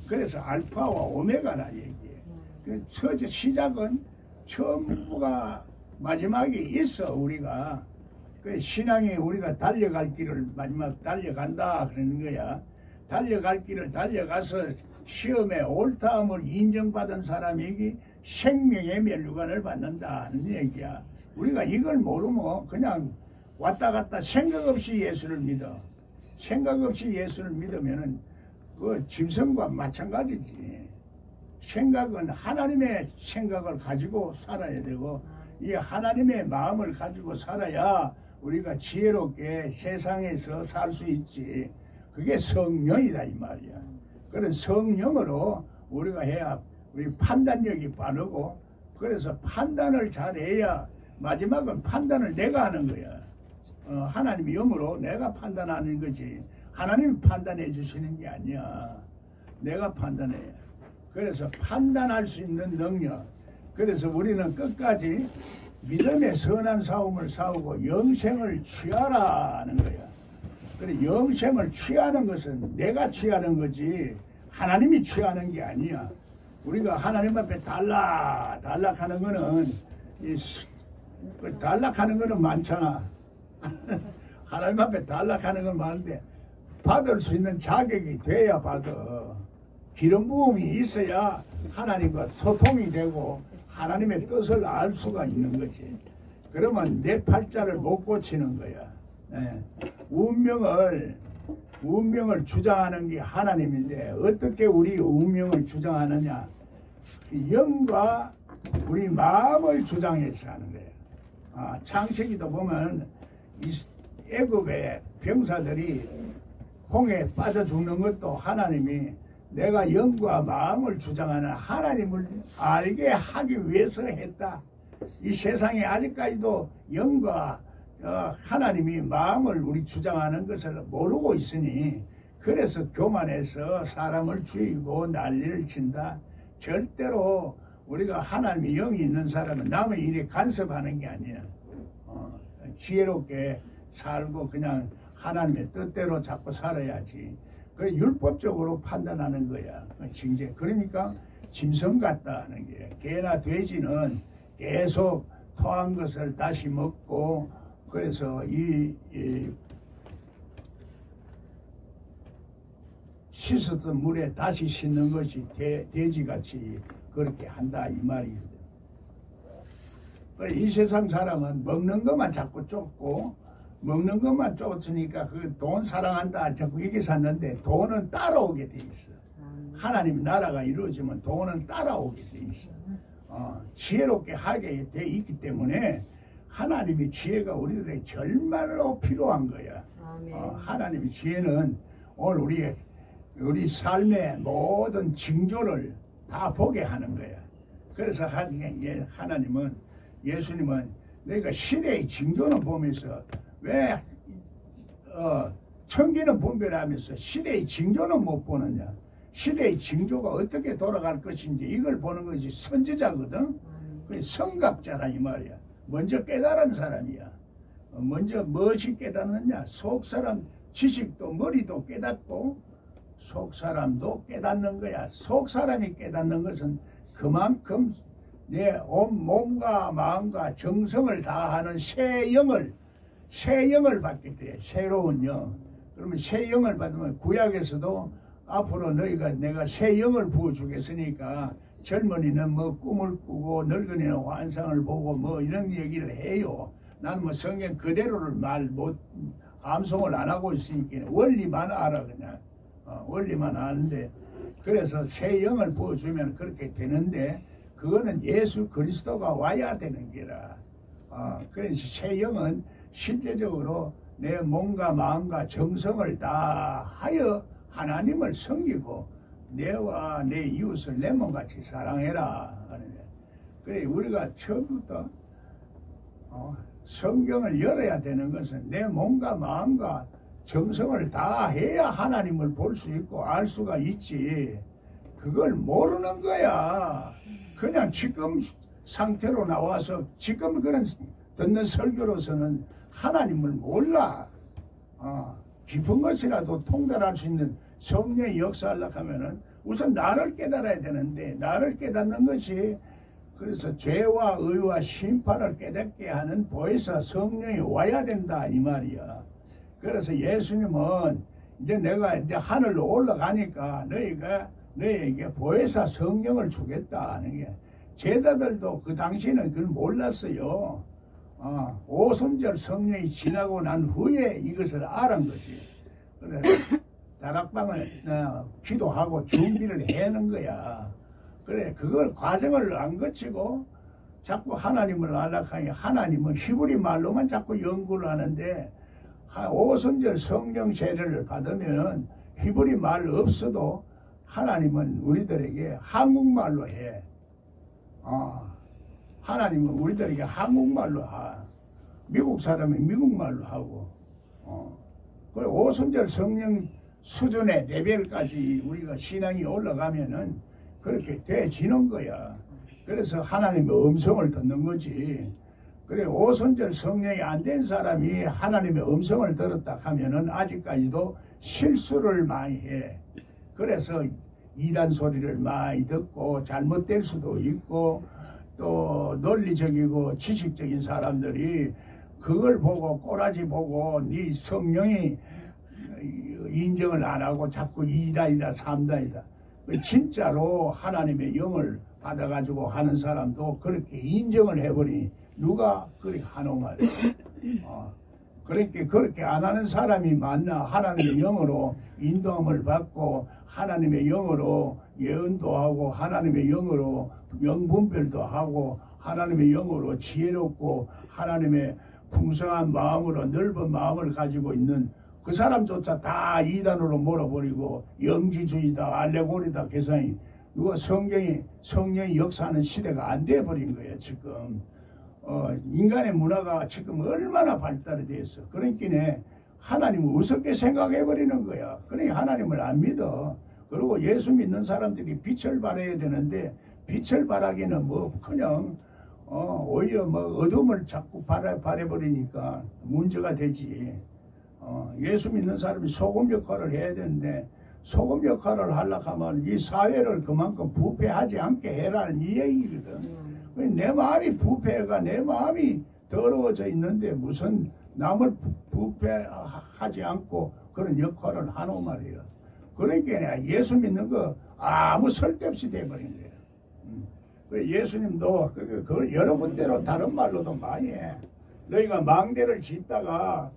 그래서 알파와 오메가라 얘기해. 처제 시작은 처음부가 마지막에 있어. 우리가 그 신앙이 우리가 달려갈 길을 마지막 달려간다 그러는 거야. 달려갈 길을 달려가서 시험에 옳다함을 인정받은 사람에게 생명의 멸류관을 받는다는 얘기야. 우리가 이걸 모르면 그냥 왔다 갔다 생각 없이 예수를 믿어. 생각 없이 예수를 믿으면은 그 짐승과 마찬가지지. 생각은 하나님의 생각을 가지고 살아야 되고, 이 하나님의 마음을 가지고 살아야 우리가 지혜롭게 세상에서 살 수 있지. 그게 성령이다 이 말이야. 그런 성령으로 우리가 해야 우리 판단력이 빠르고, 그래서 판단을 잘해야 마지막은 판단을 내가 하는 거야. 하나님의 영으로 내가 판단하는 거지. 하나님이 판단해 주시는 게 아니야. 내가 판단해. 그래서 판단할 수 있는 능력. 그래서 우리는 끝까지 믿음의 선한 싸움을 싸우고 영생을 취하라는 거야. 그래, 영생을 취하는 것은 내가 취하는 거지 하나님이 취하는 게 아니야. 우리가 하나님 앞에 단락하는 거는 단락하는 거는 많잖아. 하나님 앞에 단락하는 건 많은데 받을 수 있는 자격이 돼야 받아. 기름 부음이 있어야 하나님과 소통이 되고 하나님의 뜻을 알 수가 있는 거지. 그러면 내 팔자를 못 고치는 거야. 운명을 주장하는 게 하나님인데 어떻게 우리 운명을 주장하느냐? 영과 우리 마음을 주장해서 하는 거예요. 창세기도 보면 애굽의 병사들이 홍해에 빠져 죽는 것도 하나님이 내가 영과 마음을 주장하는 하나님을 알게 하기 위해서 했다. 이 세상에 아직까지도 영과 하나님이 마음을 우리 주장하는 것을 모르고 있으니 그래서 교만해서 사람을 죽이고 난리를 친다. 절대로 우리가 하나님의 영이 있는 사람은 남의 일에 간섭하는 게 아니야. 지혜롭게 살고 그냥 하나님의 뜻대로 자꾸 살아야지. 그래 율법적으로 판단하는 거야. 징제. 그러니까 짐승 같다는 게 개나 돼지는 계속 토한 것을 다시 먹고 그래서 씻었던 물에 다시 씻는 것이 돼지같이 그렇게 한다 이 말이거든. 이 세상 사람은 먹는 것만 자꾸 쫓고 먹는 것만 쫓으니까 그 돈 사랑한다 자꾸 이게 샀는데 돈은 따라오게 돼 있어. 하나님 나라가 이루어지면 돈은 따라오게 돼 있어. 지혜롭게 하게 돼 있기 때문에 하나님의 지혜가 우리들에게 정말로 필요한 거야. 하나님의 지혜는 오늘 우리 삶의 모든 징조를 다 보게 하는 거야. 그래서 하나님은 예수님은 내가 시대의 징조는 보면서 왜 천기는 분별하면서 시대의 징조는 못 보느냐. 시대의 징조가 어떻게 돌아갈 것인지 이걸 보는 것이 선지자거든. 성각자라 이 말이야. 먼저 깨달은 사람이야. 먼저 무엇이 깨닫느냐. 속사람 지식도 머리도 깨닫고 속사람도 깨닫는 거야. 속사람이 깨닫는 것은 그만큼 내 온 몸과 마음과 정성을 다하는 새 영을 받게 돼. 새로운 영. 그러면 새 영을 받으면 구약에서도 앞으로 내가 새 영을 부어주겠으니까 젊은이는 뭐 꿈을 꾸고 늙은이는 환상을 보고 뭐 이런 얘기를 해요. 나는 뭐 성경 그대로를 암송을 안 하고 있으니까 원리만 알아 그냥. 원리만 아는데 그래서 새 영을 부어주면 그렇게 되는데 그거는 예수 그리스도가 와야 되는 게라. 그래서 새 영은 실제적으로 내 몸과 마음과 정성을 다하여 하나님을 섬기고 내와 내 이웃을 내 몸같이 사랑해라 하는데 그래 우리가 처음부터 성경을 열어야 되는 것은 내 몸과 마음과 정성을 다해야 하나님을 볼 수 있고 알 수가 있지. 그걸 모르는 거야. 그냥 지금 상태로 나와서 지금 그런 듣는 설교로서는 하나님을 몰라. 깊은 것이라도 통달할 수 있는 성령의 역사하려고 하면은 우선 나를 깨달아야 되는데 나를 깨닫는 것이 그래서 죄와 의와 심판을 깨닫게 하는 보혜사 성령이 와야 된다 이 말이야. 그래서 예수님은 내가 하늘로 올라가니까 너에게 보혜사 성령을 주겠다 하는 게 제자들도 그 당시에는 그걸 몰랐어요. 오순절 성령이 지나고 난 후에 이것을 알은 것이. 그래서 다락방을 기도하고 준비를 해는 거야. 그래 그걸 과정을 안 거치고 자꾸 하나님을 알락하니 하나님은 히브리 말로만 자꾸 연구를 하는데 오순절 성령 세례를 받으면 히브리 말 없어도 하나님은 우리들에게 한국말로 해. 하나님은 우리들에게 한국말로 미국 사람이 미국말로 하고. 그리고 오순절 성령 수준의 레벨까지 우리가 신앙이 올라가면은 그렇게 돼지는 거야. 그래서 하나님의 음성을 듣는 거지. 그래 오순절 성령이 안 된 사람이 하나님의 음성을 들었다 하면은 아직까지도 실수를 많이 해. 그래서 이단 소리를 많이 듣고 잘못될 수도 있고 또 논리적이고 지식적인 사람들이 그걸 보고 꼬라지 보고 네 성령이 인정을 안 하고 자꾸 이다이다 삼다이다. 진짜로 하나님의 영을 받아가지고 하는 사람도 그렇게 인정을 해버리니 누가 그렇게 하노 말이야. 그렇게 안 하는 사람이 많나. 하나님의 영으로 인도함을 받고 하나님의 영으로 예언도 하고 하나님의 영으로 영분별도 하고 하나님의 영으로 지혜롭고 하나님의 풍성한 마음으로 넓은 마음을 가지고 있는 그 사람조차 다 이단으로 몰아버리고 영지주의다 알레고리다 계산이 누가 성령이 역사하는 시대가 안 돼버린 거예요 지금. 인간의 문화가 지금 얼마나 발달이 됐어. 그러니까 하나님을 우습게 생각해버리는 거야. 그러니까 하나님을 안 믿어. 그리고 예수 믿는 사람들이 빛을 발해야 되는데 빛을 발하기는 뭐 그냥 오히려 뭐 어둠을 자꾸 발해버리니까 문제가 되지. 예수 믿는 사람이 소금 역할을 해야 되는데 소금 역할을 하려고 하면 이 사회를 그만큼 부패하지 않게 해라는 이 얘기거든. 내 마음이 부패가 내 마음이 더러워져 있는데 무슨 남을 부패하지 않고 그런 역할을 하노 말이에요. 그러니까 예수 믿는 거 아무 쓸데없이 돼버린 거예요. 예수님도 그걸 여러 군데로 다른 말로도 많이 해. 너희가 망대를 짓다가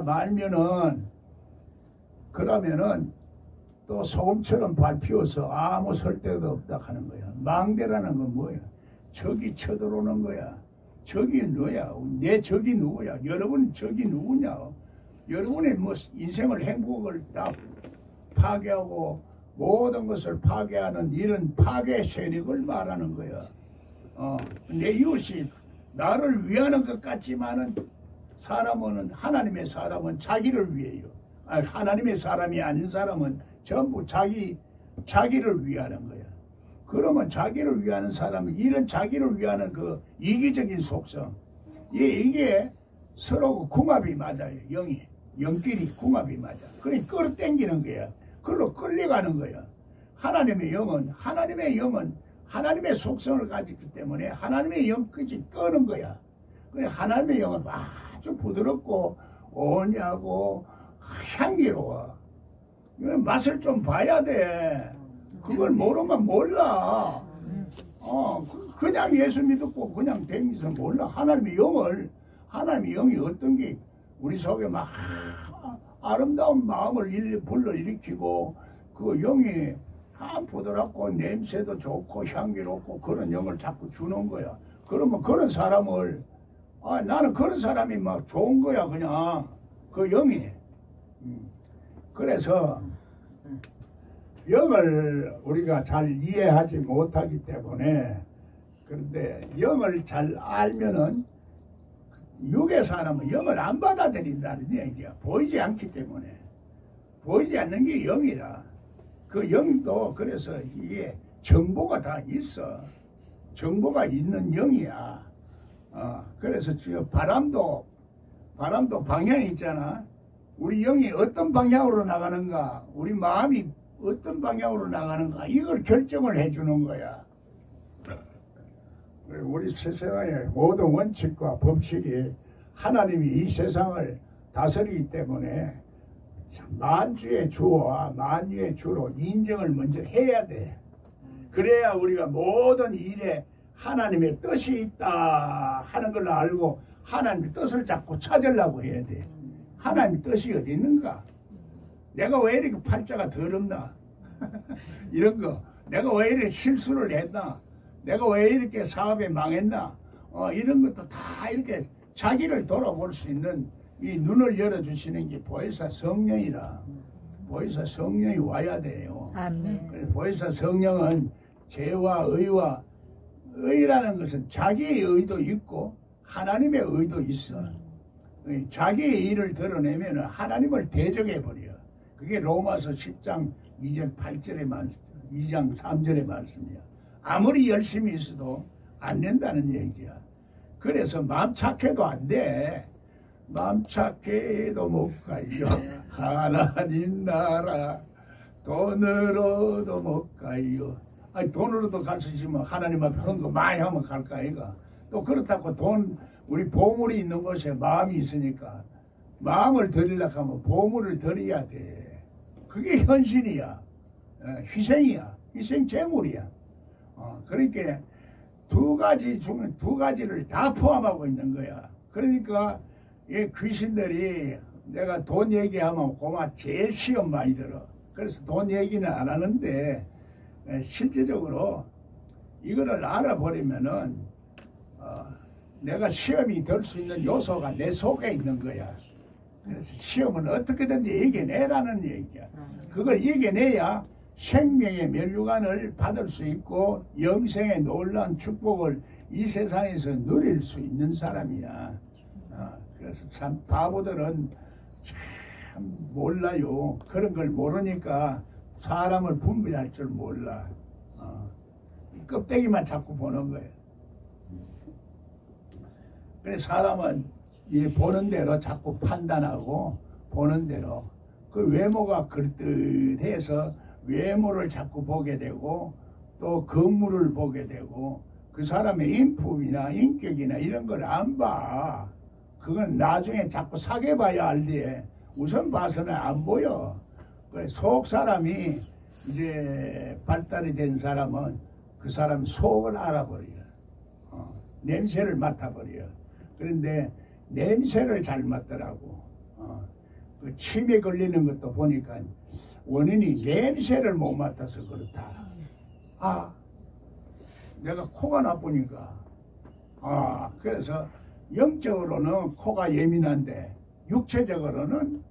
말면은 그러면은 또 소금처럼 밟히어서 아무 쓸데도 없다 하는 거야. 망대라는 건 뭐야? 적이 쳐들어오는 거야. 적이 너야. 내 적이 누구야? 여러분 적이 누구냐? 여러분의 뭐 인생을 행복을 다 파괴하고 모든 것을 파괴하는 이런 파괴 세력을 말하는 거야. 내 이웃이 나를 위하는 것 같지만은 사람은 하나님의 사람은 자기를 위해요. 하나님의 사람이 아닌 사람은 전부 자기를 위하는 거야. 그러면 자기를 위하는 사람은 이런 자기를 위하는 그 이기적인 속성, 이게 서로 궁합이 맞아요. 영끼리 궁합이 맞아. 그러니 끌어당기는 거야. 그걸로 끌려가는 거야. 하나님의 영은 하나님의 속성을 가지기 때문에 하나님의 영까지 끄는 거야. 그래 하나님의 영은 아주 부드럽고 온유하고 향기로워. 맛을 좀 봐야 돼. 그걸 모르면 몰라. 그냥 예수 믿고 그냥 댕기서 몰라. 하나님의 영이 어떤 게 우리 속에 막 아름다운 마음을 불러일으키고 그 영이 부드럽고 냄새도 좋고 향기롭고 그런 영을 자꾸 주는 거야. 그러면 그런 사람을 나는 그런 사람이 막 좋은 거야. 그냥 그 영이. 그래서 영을 우리가 잘 이해하지 못하기 때문에, 그런데 영을 잘 알면은 육의 사람은 영을 안 받아들인다는 얘기야. 보이지 않기 때문에. 보이지 않는 게 영이라. 그 영도 그래서 이게 정보가 다 있어. 정보가 있는 영이야. 그래서 지금 바람도 방향이 있잖아. 우리 영이 어떤 방향으로 나가는가, 우리 마음이 어떤 방향으로 나가는가, 이걸 결정을 해주는 거야. 우리 세상의 모든 원칙과 법칙이 하나님이 이 세상을 다스리기 때문에 만주의 주와 만유의 주로 인정을 먼저 해야 돼. 그래야 우리가 모든 일에 하나님의 뜻이 있다 하는 걸 알고 하나님의 뜻을 자꾸 찾으려고 해야 돼. 하나님의 뜻이 어디 있는가? 내가 왜 이렇게 팔자가 더럽나? 이런 거. 내가 왜 이렇게 실수를 했나? 내가 왜 이렇게 사업에 망했나? 이런 것도 다 이렇게 자기를 돌아볼 수 있는 이 눈을 열어주시는 게 보혜사 성령이라. 보혜사 성령이 와야 돼요. 아멘. 그래서 보혜사 성령은 죄와 의라는 것은 자기의 의도 있고 하나님의 의도 있어. 자기의 일을 드러내면 하나님을 대적해버려. 그게 로마서 10장 2절 8절의 말씀, 2장 3절의 말씀이야. 아무리 열심히 있어도 안 된다는 얘기야. 그래서 마음 착해도 안 돼. 마음 착해도 못 가요. 하나님 나라 돈으로도 못 가요. 아니 돈으로도 갈 수 있으면 하나님 앞에 헌거 많이 하면 갈까 이가. 또 그렇다고 우리 보물이 있는 곳에 마음이 있으니까 마음을 드리려고 하면 보물을 드려야 돼. 그게 현실이야. 희생이야. 희생 제물이야. 그러니까 두 가지 중에 두 가지를 다 포함하고 있는 거야. 그러니까 이 귀신들이 내가 돈 얘기하면 고마 제일 시험 많이 들어. 그래서 돈 얘기는 안 하는데 실제적으로 이거를 알아버리면은 내가 시험이 될 수 있는 요소가 내 속에 있는 거야. 그래서 시험은 어떻게든지 이겨내라는 얘기야. 그걸 이겨내야 생명의 면류관을 받을 수 있고 영생의 놀라운 축복을 이 세상에서 누릴 수 있는 사람이야. 그래서 참 바보들은 참 몰라요. 그런 걸 모르니까 사람을 분별할 줄 몰라. 껍데기만 자꾸 보는 거예요. 그래서 사람은 이 보는 대로 자꾸 판단하고 보는 대로 그 외모가 그럴듯해서 외모를 자꾸 보게 되고 또 건물을 보게 되고 그 사람의 인품이나 인격이나 이런 걸 안 봐. 그건 나중에 자꾸 사귀어 봐야 알지. 우선 봐서는 안 보여. 그래, 속 사람이 이제 발달이 된 사람은 그 사람 속을 알아버려. 냄새를 맡아버려. 그런데 냄새를 잘 맡더라고. 그 침에 걸리는 것도 보니까 원인이 냄새를 못 맡아서 그렇다. 아, 내가 코가 나쁘니까. 그래서 영적으로는 코가 예민한데 육체적으로는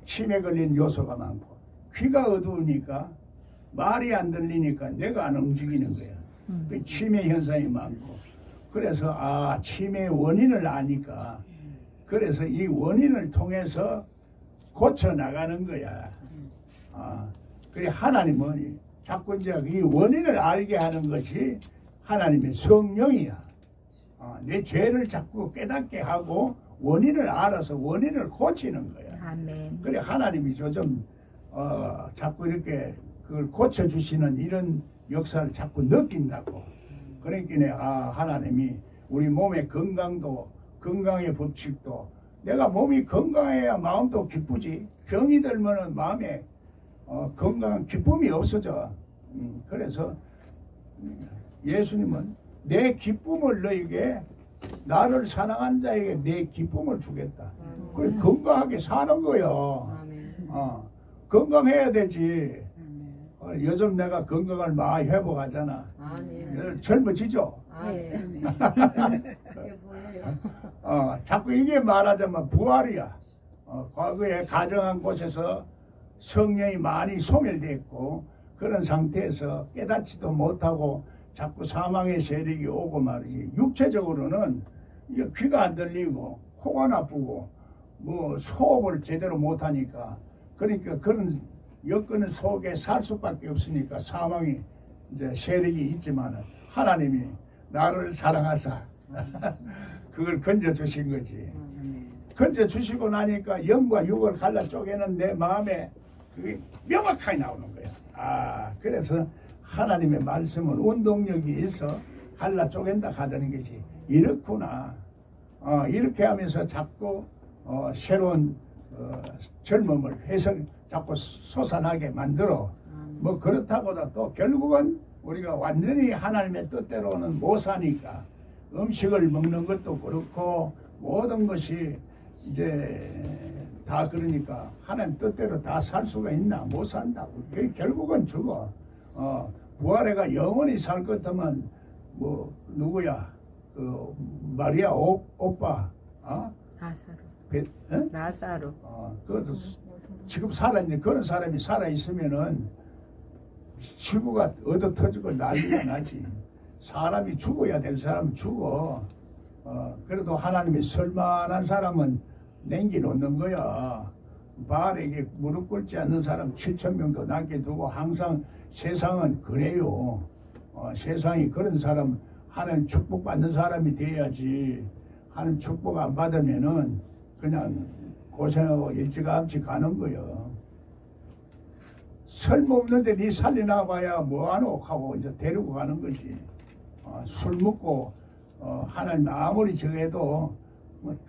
침에 걸린 요소가 많고, 귀가 어두우니까 말이 안 들리니까 내가 안 움직이는 거야. 그 치매 현상이 많고. 그래서 치매의 원인을 아니까, 그래서 이 원인을 통해서 고쳐 나가는 거야. 그래, 하나님은 자꾸 이제 이 원인을 알게 하는 것이 하나님의 성령이야. 내 죄를 자꾸 깨닫게 하고 원인을 알아서 원인을 고치는 거야. 아멘. 그래, 하나님이 요즘 자꾸 이렇게 그걸 고쳐주시는 이런 역사를 자꾸 느낀다고. 그러니까 하나님이 우리 몸의 건강도, 건강의 법칙도, 내가 몸이 건강해야 마음도 기쁘지. 병이 들면은 마음에 건강한 기쁨이 없어져. 그래서 예수님은 내 기쁨을 너에게, 나를 사랑한 자에게 내 기쁨을 주겠다. 그래, 건강하게 사는 거요. 건강해야 되지. 요즘 내가 건강을 많이 회복하잖아. 젊어지죠? 자꾸 이게 말하자면 부활이야. 과거에 가정한 곳에서 성령이 많이 소멸됐고, 그런 상태에서 깨닫지도 못하고 자꾸 사망의 세력이 오고 말이지. 육체적으로는 귀가 안 들리고 코가 나쁘고 뭐 소업을 제대로 못하니까, 그러니까 그런 여건은 속에 살 수밖에 없으니까 사망이 이제 세력이 있지만, 하나님이 나를 사랑하사 그걸 건져주신 거지. 건져주시고 나니까 영과 육을 갈라 쪼개는 내 마음에 그게 명확하게 나오는 거야. 그래서 하나님의 말씀은 운동력이 있어 갈라 쪼갠다 하다는 것이 이렇구나. 이렇게 하면서 자꾸 새로운 젊음을 자꾸 솟아나게 만들어. 뭐 그렇다고도 또 결국은 우리가 완전히 하나님의 뜻대로는 못 사니까, 음식을 먹는 것도 그렇고 모든 것이 이제 다 그러니까 하나님 뜻대로 다 살 수가 있나? 못 산다고. 결국은 죽어. 부활해가 영원히 살 것 같으면 뭐 누구야? 그 마리아 오빠, 나사로. 나사로. 그것도 지금 살아있는 그런 사람이 살아 있으면은 지구가 얻어 터지고 난리가 나지. 사람이 죽어야 될 사람은 죽어. 그래도 하나님이 설만한 사람은 남겨놓는 거야. 바알에게 무릎 꿇지 않는 사람 7,000명도 남겨두고, 항상 세상은 그래요. 세상이 그런 사람, 하나님 축복받는 사람이 돼야지. 하나님 축복 안 받으면은 그냥 고생하고 일찌감치 가는 거예요. 쓸모없는데 네 살리나 봐야 뭐하노 하고 이제 데리고 가는 것이. 술 먹고 하나님 아무리 정해도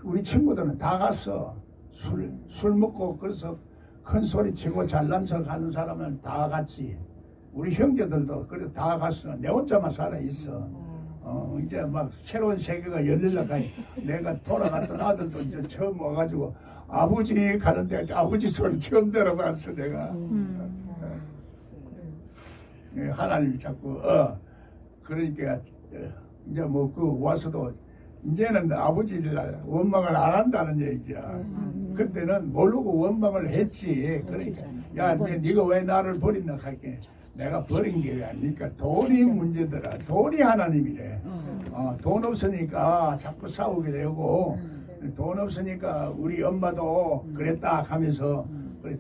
우리 친구들은 다 갔어. 술 먹고 그래서 큰 소리 치고 잘난 척 하는 사람은 다 갔지. 우리 형제들도 그래 다 갔어. 내 혼자만 살아 있어. 이제 막 새로운 세계가 열리려고 하니, 내가 돌아갔던 아들도 이제 처음 와가지고 아버지 가는데 아버지 소리 처음 들어봤어 내가. 하나님 자꾸 그러니까 이제 뭐 그 와서도 이제는 아버지를 원망을 안 한다는 얘기야. 그때는 모르고 원망을 했지. 그러니까 야, 네가 왜 나를 버린다 할게. 내가 버린 게 아니니까 돈이 문제더라. 돈이 하나님이래. 돈 없으니까 자꾸 싸우게 되고, 돈 없으니까 우리 엄마도 그랬다 하면서, 그래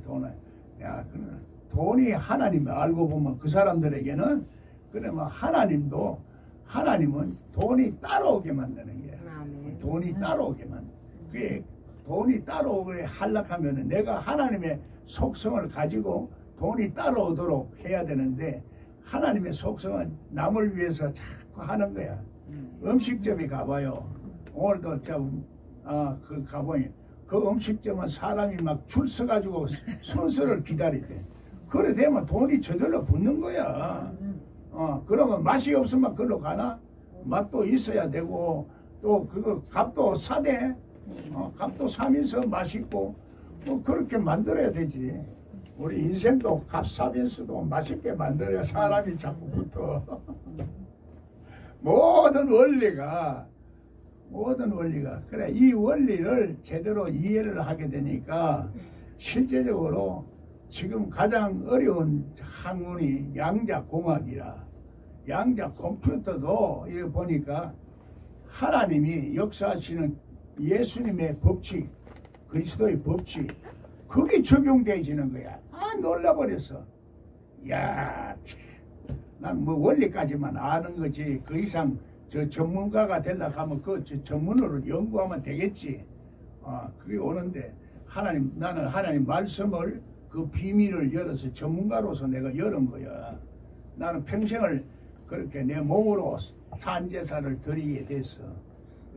돈이 하나님을 알고 보면 그 사람들에게는, 그래 뭐 하나님은 돈이 따라오게 만드는 거야. 돈이 따라오게 만드는. 그게 돈이 따라오게 하려면 내가 하나님의 속성을 가지고 돈이 따라오도록 해야 되는데, 하나님의 속성은 남을 위해서 자꾸 하는 거야. 음식점에 가봐요. 오늘도 그 가보니 그 음식점은 사람이 막 줄 서가지고 순서를 기다리대. 그래 되면 돈이 저절로 붙는 거야. 그러면 맛이 없으면 그걸로 가나? 맛도 있어야 되고 또 그거 값도 사대. 값도 사면서 맛있고 뭐 그렇게 만들어야 되지. 우리 인생도 값 사면서도 맛있게 만들어야 사람이 자꾸 붙어. 모든 원리가 그래 이 원리를 제대로 이해를 하게 되니까 실제적으로 지금 가장 어려운 학문이 양자공학이라. 양자 컴퓨터도 이렇게 보니까 하나님이 역사하시는 예수님의 법칙, 그리스도의 법칙, 그게 적용되어지는 거야. 놀라버렸어. 야, 난 뭐 원리까지만 아는 거지. 그 이상 저 전문가가 되려고 하면 그 전문으로 연구하면 되겠지. 그게 오는데 나는 하나님 말씀을 그 비밀을 열어서 전문가로서 내가 열은 거야. 나는 평생을 그렇게 내 몸으로 산제사를 드리게 됐어.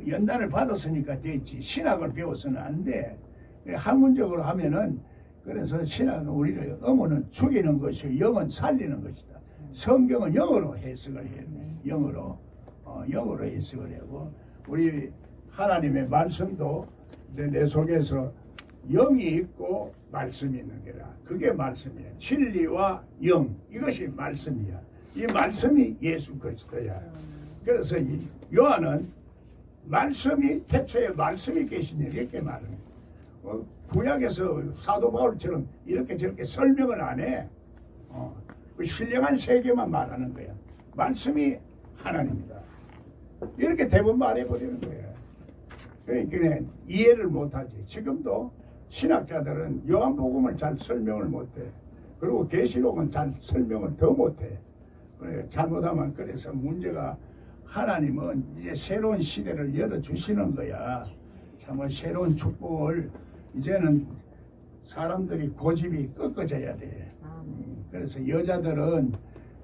연단을 받았으니까 됐지. 신학을 배워서는 안 돼. 학문적으로 하면은 그래서 신학은 우리를 영어는 죽이는 것이고 영은 살리는 것이다. 성경은 영어로 해석을 해야 돼. 영어로 해석을 하고 우리 하나님의 말씀도 이제 내 속에서 영이 있고 말씀이 있는 게라. 그게 말씀이야. 진리와 영 이것이 말씀이야. 이 말씀이 예수 그리스도야. 그래서 이 요한은 말씀이 태초에 말씀이 계시니 이렇게 말하는 거야. 구약에서 사도 바울처럼 이렇게 저렇게 설명을 안 해. 그 신령한 세계만 말하는 거야. 말씀이 하나님이다. 이렇게 대부분 말해버리는 거야. 그러니까 이해를 못하지. 지금도 신학자들은 요한복음을 잘 설명을 못해. 그리고 계시록은 잘 설명을 더 못해. 잘못하면 그래서 문제가 하나님은 이제 새로운 시대를 열어주시는 거야. 참 새로운 축복을 이제는 사람들이 고집이 꺾어져야 돼. 그래서 여자들은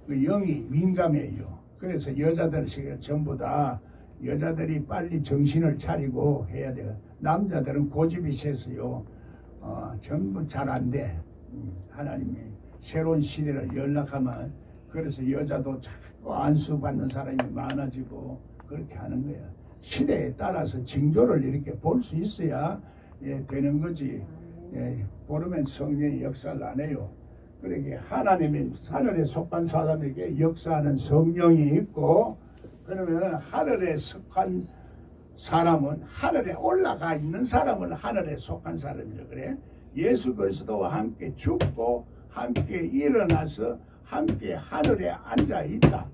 그 영이 민감해요. 그래서 여자들 전부 다 여자들이 빨리 정신을 차리고 해야 돼요. 남자들은 고집이 세서요. 전부 잘 안 돼. 하나님이 새로운 시대를 열락하면 그래서 여자도 자꾸 안수받는 사람이 많아지고 그렇게 하는 거야. 시대에 따라서 징조를 이렇게 볼 수 있어야 되는 거지. 모르면 성령이 역사를 안 해요. 그러니까 하나님이 하늘에 속한 사람에게 역사하는 성령이 있고 그러면 하늘에 속한 사람은 하늘에 올라가 있는 사람을 하늘에 속한 사람이라 그래. 예수 그리스도와 함께 죽고 함께 일어나서 함께 하늘에 앉아 있다.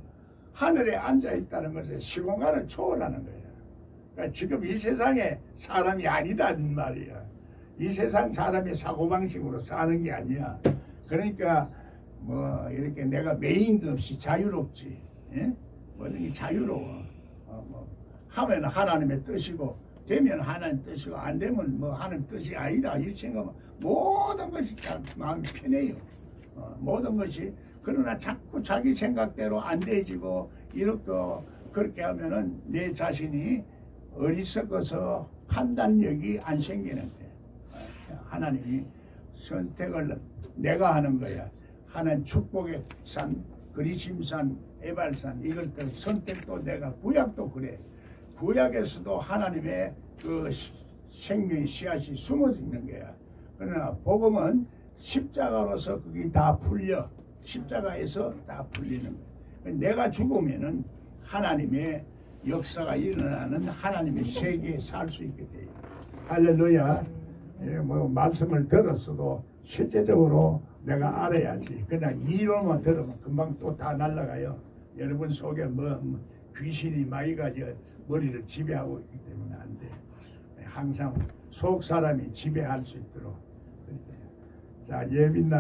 하늘에 앉아 있다는 것은 시공간을 초월하는 거야. 그러니까 지금 이 세상에 사람이 아니다는 말이야. 이 세상 사람의 사고방식으로 사는 게 아니야. 그러니까 뭐 이렇게 내가 매인 것 없이 자유롭지. 뭐든지 자유로워. 하면 하나님의 뜻이고 되면 하나님 뜻이고 안 되면 뭐 하나님 뜻이 아니다. 이렇게 생각하면 모든 것이 마음이 편해요. 모든 것이. 그러나 자꾸 자기 생각대로 안 되지고 이렇게 그렇게 하면은 내 자신이 어리석어서 판단력이 안 생기는 거야. 하나님이 선택을 내가 하는 거야. 하나님 축복의 산, 그리심산, 에발산 이걸 또 선택도 내가 구약도 그래. 구약에서도 하나님의 그 생명의 씨앗이 숨어져 있는 거야. 그러나 복음은 십자가로서 그게 다 풀려. 십자가에서 다 풀리는 거야. 내가 죽으면은 하나님의 역사가 일어나는 하나님의 세계에 살 수 있게 돼요. 할렐루야. 뭐 말씀을 들었어도 실제적으로 내가 알아야지. 그냥 이론만 들으면 금방 또 다 날아가요. 여러분 속에 뭐 귀신이 많이 가져 머리를 지배하고 있기 때문에 안 돼. 항상 속 사람이 지배할 수 있도록. 자, 예민나